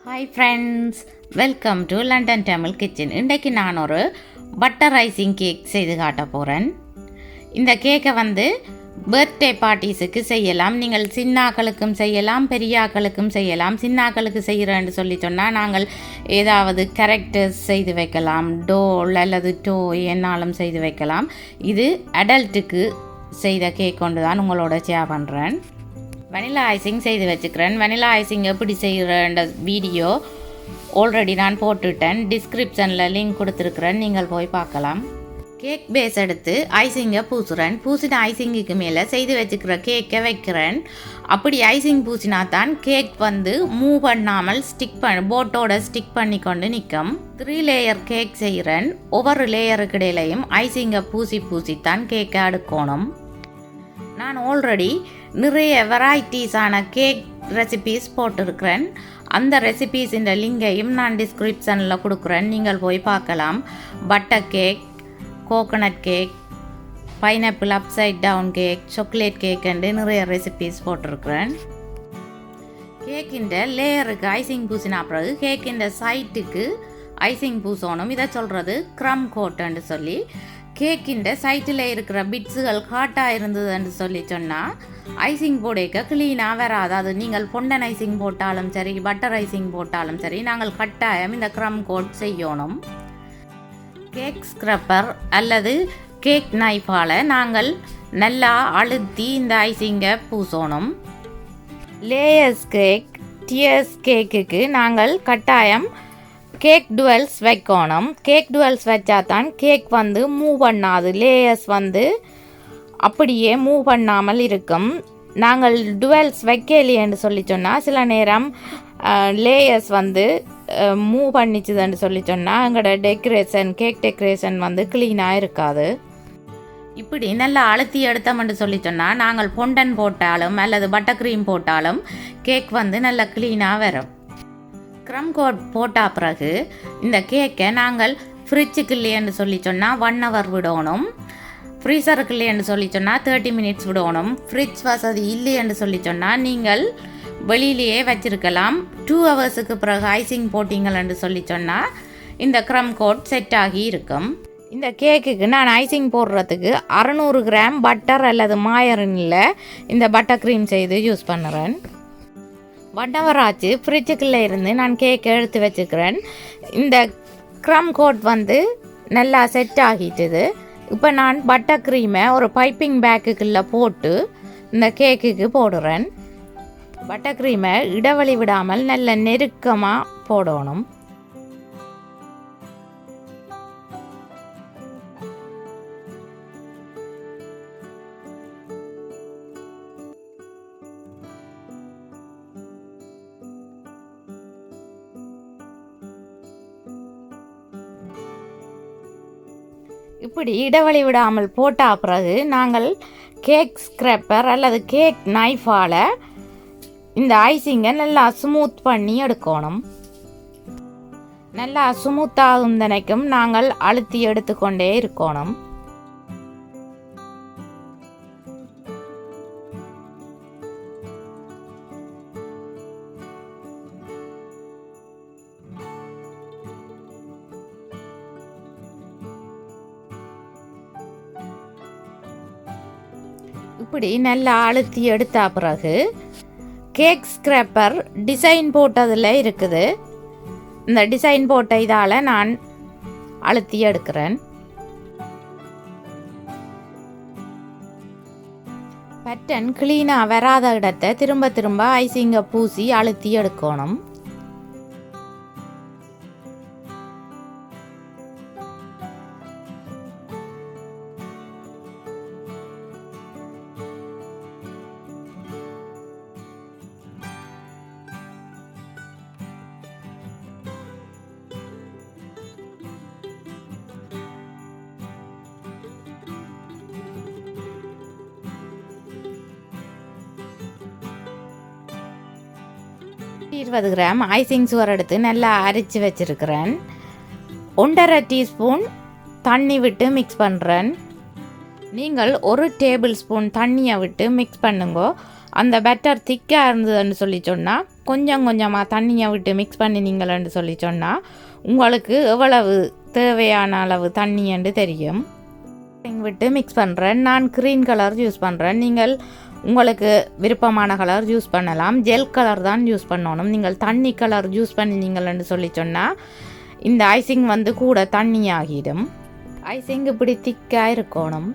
Hi friends, welcome to London Tamil kitchen. இன்றைக்கு நான் ஒரு பட்டர் ஐசிங் கேக் செய்து காட்ட போகிறேன். இந்த கேக்கை பர்த்டே பார்ட்டிஸுக்கு செய்யலாம். நீங்கள் சின்னாக்களுக்கும் செய்யலாம், பெரியாக்களுக்கும் செய்யலாம். சின்னாக்களுக்கு செய்கிறேன்னு சொல்லி சொன்னால் நாங்கள் ஏதாவது கேரக்டர்ஸ் செய்து வைக்கலாம், டோல் அல்லது டோய் என்னாலும் செய்து வைக்கலாம். இது அடல்ட்டுக்கு செய்த கேக் கொண்டு தான் உங்களோட ஷேர் பண்ணுறேன். வெனிலா ஐசிங் செய்து வச்சுக்கிறேன். வெனிலா ஐசிங் எப்படி செய்கிறேன்ற வீடியோ ஆல்ரெடி நான் போட்டுட்டேன். டிஸ்கிரிப்ஷனில் லிங்க் கொடுத்துருக்குறேன், நீங்கள் போய் பார்க்கலாம். கேக் பேஸ் எடுத்து ஐசிங்கை பூசுகிறேன். பூசின ஐசிங்குக்கு மேலே செய்து வச்சுக்கிற கேக்கை வைக்கிறேன். அப்படி ஐசிங் பூசினா தான் கேக் மூவ் பண்ணாமல் போட்டோட ஸ்டிக் பண்ணி கொண்டு நிற்கும். 3 லேயர் கேக் செய்கிறேன். ஒவ்வொரு லேயருக்கு இடையிலையும் ஐசிங்கை பூசித்தான் கேக்கை அடுக்கணும். நான் ஆல்ரெடி நிறைய வெரைட்டிஸான கேக் ரெசிபீஸ் போட்டிருக்கிறேன். அந்த ரெசிபீஸின் லிங்கையும் நான் டிஸ்கிரிப்ஷனில் கொடுக்குறேன், நீங்கள் போய் பார்க்கலாம். Butter cake, coconut cake, pineapple upside down cake, chocolate cake என்று நிறைய ரெசிபீஸ் போட்டிருக்கிறேன். கேக்கின் லேயருக்கு ஐசிங் பூசினா பிறகு கேக்கின் சைட்டுக்கு ஐசிங் பூசணும். இதை சொல்கிறது க்ரம் கோட்டுன்னு சொல்லி. கேக்கின் சைட்டில் இருக்கிற பிட்ஸுகள் காட்டாக இருந்ததுன்னு சொல்லி சொன்னால் ஐசிங் போடைக்க க்ளீனாக வராது. அது நீங்கள் பொண்டன் ஐசிங் போட்டாலும் சரி, பட்டர் ஐசிங் போட்டாலும் சரி, நாங்கள் கட்டாயம் இந்த க்ரம் கோட் செய்யணும். கேக் ஸ்க்ரப்பர் அல்லது கேக் நைஃபால் நாங்கள் நல்லா அழுத்தி இந்த ஐசிங்கை பூசணும். லேயர்ஸ் கேக், டியர்ஸ் கேக்குக்கு நாங்கள் கட்டாயம் கேக் டுவெல்ஸ் வைக்கணும். கேக் டுவெல்ஸ் வச்சா தான் கேக் மூவ் பண்ணாது. லேயர்ஸ் அப்படியே மூவ் பண்ணாமல் இருக்கும். நாங்கள் டுவெல்ஸ் வைக்கலையேன்னு சொல்லி சொன்னால் சில நேரம் லேயர்ஸ் மூவ் பண்ணிச்சுதுன்னு சொல்லி சொன்னால் எங்களோட டெக்கரேஷன், கேக் டெக்கரேஷன் க்ளீனாக இருக்காது. இப்படி நல்லா அழுத்தி எடுத்தோம்னு சொல்லி சொன்னால் நாங்கள் பொண்டன் போட்டாலும் அல்லது பட்டர் க்ரீம் போட்டாலும் கேக் நல்லா க்ளீனாக வரும். க்ரம் கோட் போட்ட பிறகு இந்த கேக்கை நாங்கள் ஃப்ரிட்ஜுக்கு இல்லையன்னு சொல்லி சொன்னால் 1 hour விடணும். ஃப்ரீசருக்கு இல்லையன்னு சொல்லி சொன்னால் 30 minutes விடணும். ஃப்ரிட்ஜ் வசதி இல்லையன்னு சொல்லி சொன்னால் நீங்கள் வெளியிலேயே வச்சுருக்கலாம். 2 hours பிறகு ஐசிங் போட்டிங்கள்னு சொல்லி சொன்னால் இந்த க்ரம் கோட் செட் ஆகி இருக்கும். இந்த கேக்குக்கு நான் ஐசிங் போடுறதுக்கு 600 கிராம் பட்டர் அல்லது மாயரினில் இந்த பட்டர் க்ரீம் செய்து யூஸ் பண்ணுறேன். 1 hour ஆச்சு. ஃப்ரிட்ஜுக்குள்ளே இருந்து நான் கேக் எடுத்து வச்சுக்கிறேன். இந்த க்ரம் கோட் நல்லா செட் ஆகிட்டுது. இப்போ நான் பட்டர் க்ரீமை ஒரு பைப்பிங் பேக்குக்குள்ளே போட்டு இந்த கேக்குக்கு போடுறேன். பட்டர் க்ரீமை இடைவெளி விடாமல் நல்ல நெருக்கமாக போடணும். இப்படி இடைவெளி விடாமல் போட்ட பிறகு நாங்கள் கேக் ஸ்க்ரப்பர் அல்லது கேக் நைஃபால் இந்த ஐசிங்கை நல்லா ஸ்மூத் பண்ணி எடுக்கணும். நல்லா ஸ்மூத்தாகும் தினைக்கும் நாங்கள் அழுத்தி எடுத்துக்கொண்டே இருக்கணும். இப்படி நல்லா அழுத்தி எடுத்த பிறகு கேக் ஸ்க்ரப்பர் டிசைன் போட்டதில் இருக்குது. இந்த டிசைன் போட்ட இதால் நான் அழுத்தி எடுக்கிறேன். பேட்டர்ன் க்ளீனாக வராத இடத்தை திரும்ப திரும்ப ஐசிங்கை பூசி அழுத்தி எடுக்கணும். $20 கிராம் ஐசிங் சுகர் எடுத்து நல்லா அரைச்சி வச்சுருக்கிறேன். 1.5 டீஸ்பூன் தண்ணி விட்டு மிக்ஸ் பண்ணுறேன். நீங்கள் 1 டேபிள் ஸ்பூன் தண்ணியை விட்டு மிக்ஸ் பண்ணுங்க. அந்த பேட்டர் திக்காக இருந்ததுன்னு சொல்லி சொன்னால் கொஞ்சம் கொஞ்சமாக தண்ணியை விட்டு மிக்ஸ் பண்ணினீங்களன்னு சொல்லி சொன்னால் உங்களுக்கு எவ்வளவு தேவையான அளவு தண்ணின்னு தெரியும். விட்டு மிக்ஸ் பண்ணுறேன். நான் க்ரீன் கலர் யூஸ் பண்ணுறேன். நீங்கள் உங்களுக்கு விருப்பமான கலர் யூஸ் பண்ணலாம். ஜெல் கலர் தான் யூஸ் பண்ணணும். நீங்கள் தண்ணி கலர் யூஸ் பண்ணினீங்களன்னு சொல்லி சொன்னால் இந்த ஐசிங் வந்து கூட தண்ணி ஆகிடும். ஐசிங் இப்படி திக்காக இருக்கணும்.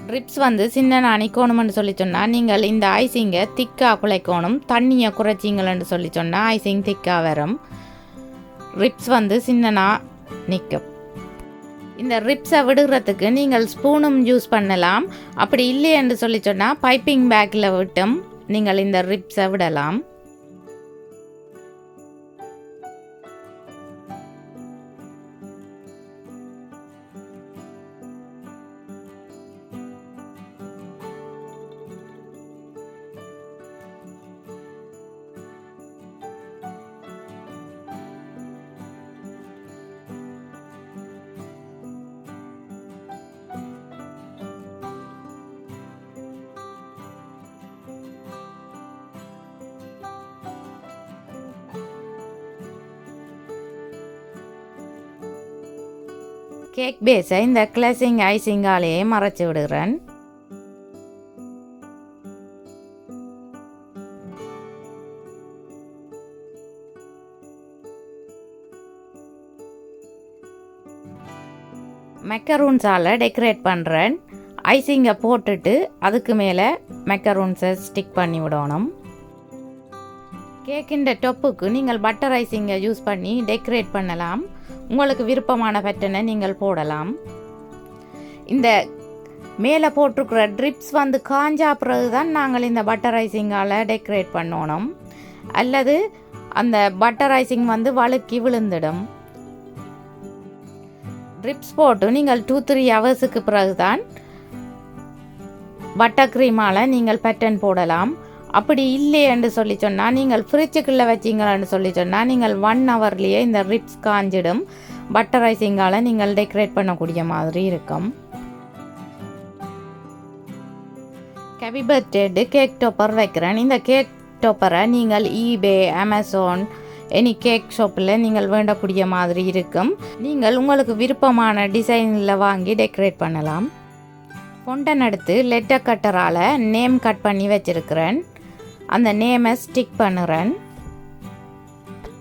ட்ரிப்ஸ் வந்து சின்ன அணிக்கணும்னு சொல்லி சொன்னால் நீங்கள் இந்த ஐசிங்கை திக்காக குலைக்கணும். தண்ணியை குறைச்சிங்களன்னு சொல்லி சொன்னால் ஐசிங் திக்காக வரும். ரிப்ஸ் வந்து சின்னனா நிற்கும். இந்த ரிப்ஸை விடுறதுக்கு நீங்கள் ஸ்பூனும் யூஸ் பண்ணலாம். அப்படி இல்லையென்று சொல்லி சொன்னால் பைப்பிங் பேக்கில் விட்டும் நீங்கள் இந்த ரிப்ஸை விடலாம். கேக் பேஸை இந்த கிளேசிங் ஐசிங்காலேயே மறைச்சி விடுகிறேன். மெக்கரூன்ஸால் டெக்கரேட் பண்ணுறேன். ஐசிங்கை போட்டுட்டு அதுக்கு மேலே மெக்கரூன்ஸை ஸ்டிக் பண்ணி விடணும். கேக்கின் டொப்புக்கு நீங்கள் பட்டர் ஐசிங்கை யூஸ் பண்ணி டெக்கரேட் பண்ணலாம். உங்களுக்கு விருப்பமான பேட்டர்னை நீங்கள் போடலாம். இந்த மேலே போட்டிருக்கிற ட்ரிப்ஸ் வந்து காஞ்சா பிறகு தான் நாங்கள் இந்த பட்டர் ஐசிங்கால் டெக்கரேட் பண்ணணும். அல்லது அந்த பட்டர் ஐசிங் வந்து வழுக்கி விழுந்துடும். ட்ரிப்ஸ் போட்டு நீங்கள் 2-3 ஹவர்ஸுக்கு பிறகு தான் பட்டர் க்ரீமால் நீங்கள் பேட்டர்ன் போடலாம். அப்படி இல்லையென்று சொல்லி சொன்னால் நீங்கள் ஃப்ரிட்ஜுக்குள்ளே வச்சிங்கன்னு சொல்லி சொன்னால் நீங்கள் 1 ஹவர்லேயே இந்த ரிப்ஸ் காஞ்சிடும். பட்டர் ஐசிங்கால் நீங்கள் டெக்கரேட் பண்ணக்கூடிய மாதிரி இருக்கும். ஹேப்பி பர்த்டே கேக் டாப்பர் வைக்கிறேன். இந்த கேக் டாப்பரை நீங்கள் ஈபே, அமேசான், எனி கேக் ஷாப்பில் நீங்கள் வேண்டக்கூடிய மாதிரி இருக்கும். நீங்கள் உங்களுக்கு விருப்பமான டிசைனில் வாங்கி டெக்கரேட் பண்ணலாம். ஃபவுண்டன் எடுத்து லெட்டர் கட்டரால் நேம் கட் பண்ணி வச்சுருக்கிறேன். அந்த நேமை ஸ்டிக் பண்ணுறேன்.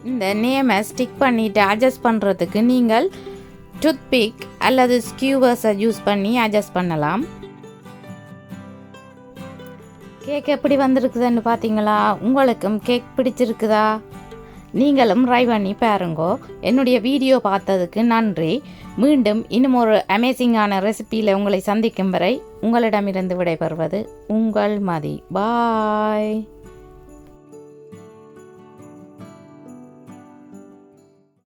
இந்த நேமை ஸ்டிக் பண்ணிவிட்டு அட்ஜஸ்ட் பண்ணுறதுக்கு நீங்கள் டூத்பிக் அல்லது ஸ்கியூவர்ஸை யூஸ் பண்ணி அட்ஜஸ்ட் பண்ணலாம். கேக் எப்படி வந்திருக்குதுன்னு பார்த்தீங்களா? உங்களுக்கும் கேக் பிடிச்சிருக்குதா? நீங்களும் ட்ரை பண்ணி பாருங்கோ. என்னுடைய வீடியோ பார்த்ததுக்கு நன்றி. மீண்டும் இன்னும் ஒரு அமேசிங்கான ரெசிபியில் உங்களை சந்திக்கும் வரை உங்களிடமிருந்து விடைபெறுவது உங்கள் மதி. பாய்.